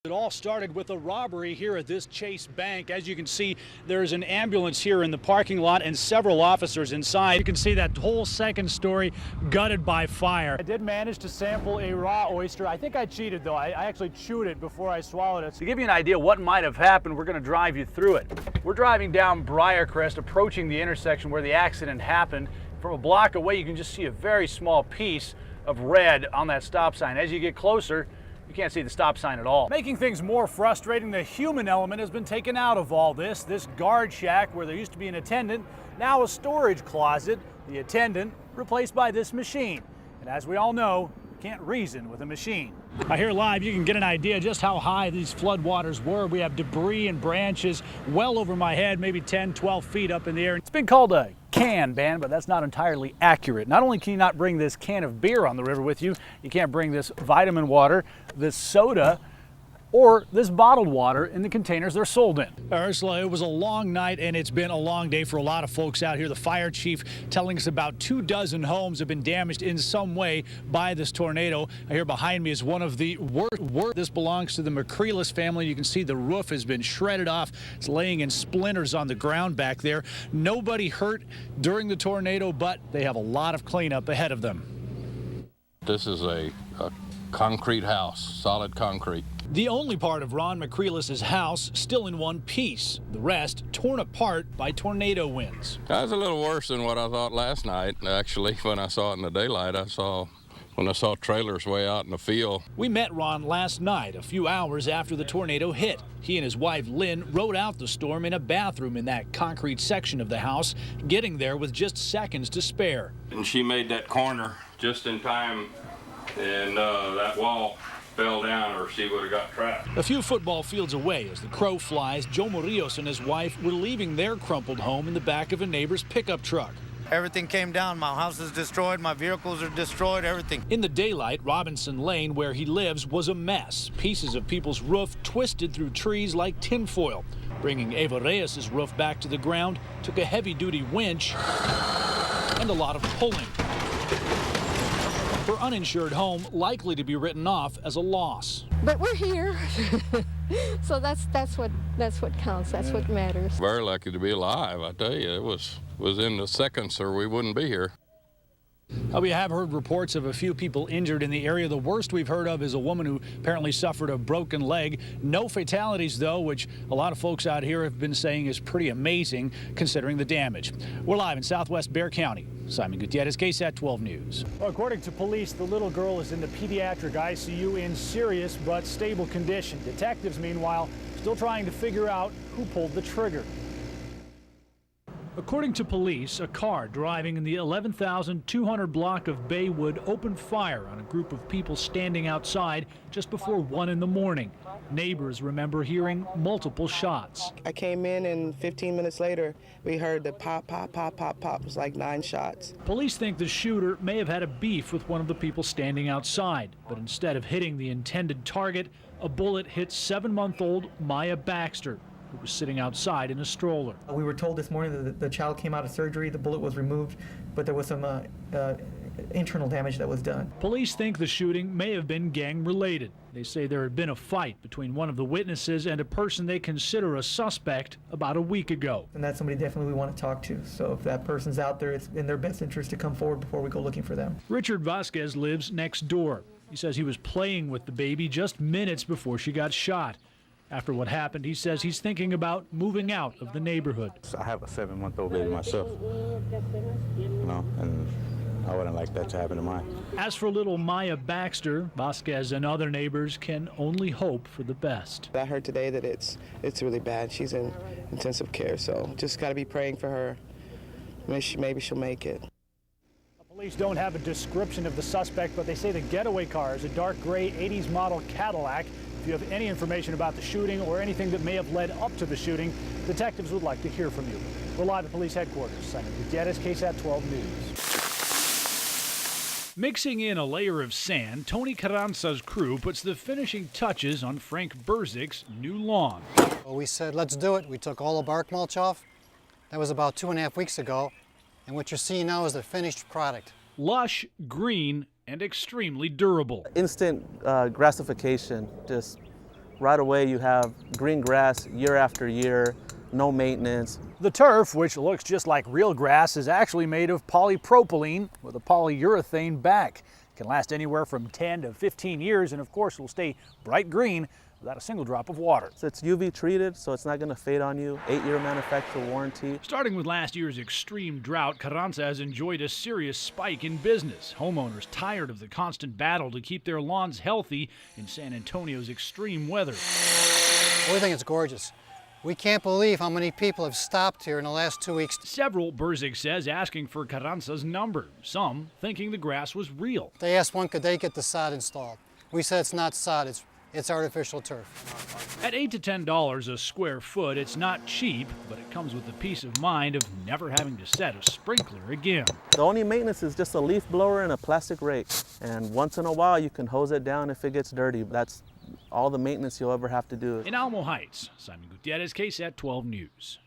It all started with a robbery here at this Chase Bank. As you can see, there's an ambulance here in the parking lot and several officers inside. You can see that whole second story gutted by fire. I did manage to sample a raw oyster. I think I cheated though. I actually chewed it before I swallowed it. To give you an idea what might have happened, we're going to drive you through it. We're driving down Briarcrest, approaching the intersection where the accident happened. From a block away, you can just see a very small piece of red on that stop sign. As you get closer, you can't see the stop sign at all. Making things more frustrating, the human element has been taken out of all this. This guard shack where there used to be an attendant, now a storage closet. The attendant replaced by this machine. And as we all know, you can't reason with a machine. Here live, you can get an idea just how high these floodwaters were. We have debris and branches well over my head, maybe 10, 12 feet up in the air. It's been called a can ban, but that's not entirely accurate. Not only can you not bring this can of beer on the river with you, you can't bring this vitamin water, this soda, or this bottled water in the containers they're sold in. Ursula, it was a long night and it's been a long day for a lot of folks out here. The fire chief telling us about 24 homes have been damaged in some way by this tornado. Here behind me is one of the worst. This belongs to the McCreelis family. You can see the roof has been shredded off. It's laying in splinters on the ground back there. Nobody hurt during the tornado, but they have a lot of cleanup ahead of them. This is a concrete house, solid concrete. The only part of Ron McCreelis' house still in one piece. The rest torn apart by tornado winds. That was a little worse than what I thought last night, actually. When I saw it in the daylight, when I saw trailers way out in the field. We met Ron last night, a few hours after the tornado hit. He and his wife, Lynn, rode out the storm in a bathroom in that concrete section of the house, getting there with just seconds to spare. And she made that corner just in time, and that wall fell down or she would have got trapped. A few football fields away, as the crow flies, Joe Murillos and his wife were leaving their crumpled home in the back of a neighbor's pickup truck. Everything came down. My house is destroyed. My vehicles are destroyed. Everything. In the daylight, Robinson Lane, where he lives, was a mess. Pieces of people's roof twisted through trees like tinfoil. Bringing Eva Reyes' roof back to the ground took a heavy-duty winch and a lot of pulling. Her uninsured home likely to be written off as a loss. But we're here, so that's what counts. That's what matters. Very lucky to be alive, I tell you. It was in the seconds or we wouldn't be here. We have heard reports of a few people injured in the area. The worst we've heard of is a woman who apparently suffered a broken leg. No fatalities, though, which a lot of folks out here have been saying is pretty amazing considering the damage. We're live in southwest Bexar County. Simon Gutierrez, KSAT 12 News. Well, according to police, the little girl is in the pediatric ICU in serious but stable condition. Detectives, meanwhile, still trying to figure out who pulled the trigger. According to police, a car driving in the 11,200 block of Baywood opened fire on a group of people standing outside just before 1 in the morning. Neighbors remember hearing multiple shots. I came in and 15 minutes later, we heard the pop, pop, pop, pop, pop. It was like 9 shots. Police think the shooter may have had a beef with one of the people standing outside, but instead of hitting the intended target, a bullet hit 7-month-old Maya Baxter, who was sitting outside in a stroller. We were told this morning that the child came out of surgery, the bullet was removed, but there was some internal damage that was done. Police think the shooting may have been gang-related. They say there had been a fight between one of the witnesses and a person they consider a suspect about a week ago. And that's somebody definitely we want to talk to. So if that person's out there, it's in their best interest to come forward before we go looking for them. Richard Vasquez lives next door. He says he was playing with the baby just minutes before she got shot. After what happened, he says he's thinking about moving out of the neighborhood. I have a 7-month-old baby myself, and I wouldn't like that to happen to mine. As for little Maya Baxter, Vasquez and other neighbors can only hope for the best. I heard today that it's really bad. She's in intensive care, so just got to be praying for her. Maybe she'll make it. Police don't have a description of the suspect, but they say the getaway car is a dark gray 80s model Cadillac. If you have any information about the shooting or anything that may have led up to the shooting, detectives would like to hear from you. We're live at police headquarters. Simon Gutierrez, KSAT 12 News. Mixing in a layer of sand, Tony Carranza's crew puts the finishing touches on Frank Berzik's new lawn. Well, we said, let's do it. We took all the bark mulch off. That was about 2.5 weeks ago. And what you're seeing now is the finished product. Lush, green, and extremely durable. Instant grassification, just right away you have green grass year after year, no maintenance. The turf, which looks just like real grass, is actually made of polypropylene with a polyurethane back. It can last anywhere from 10 to 15 years, and of course will stay bright green without a single drop of water. So it's UV treated, so it's not going to fade on you. 8-year manufacturer warranty. Starting with last year's extreme drought, Carranza has enjoyed a serious spike in business. Homeowners tired of the constant battle to keep their lawns healthy in San Antonio's extreme weather. We think it's gorgeous. We can't believe how many people have stopped here in the last 2 weeks. Several, Burzig says, asking for Carranza's number. Some thinking the grass was real. They asked one, could they get the sod installed? We said it's not sod, it's artificial turf. At $8 to $10 a square foot, it's not cheap, but it comes with the peace of mind of never having to set a sprinkler again. The only maintenance is just a leaf blower and a plastic rake. And once in a while you can hose it down if it gets dirty. That's all the maintenance you'll ever have to do. In Alamo Heights, Simon Gutierrez, KSAT 12 News.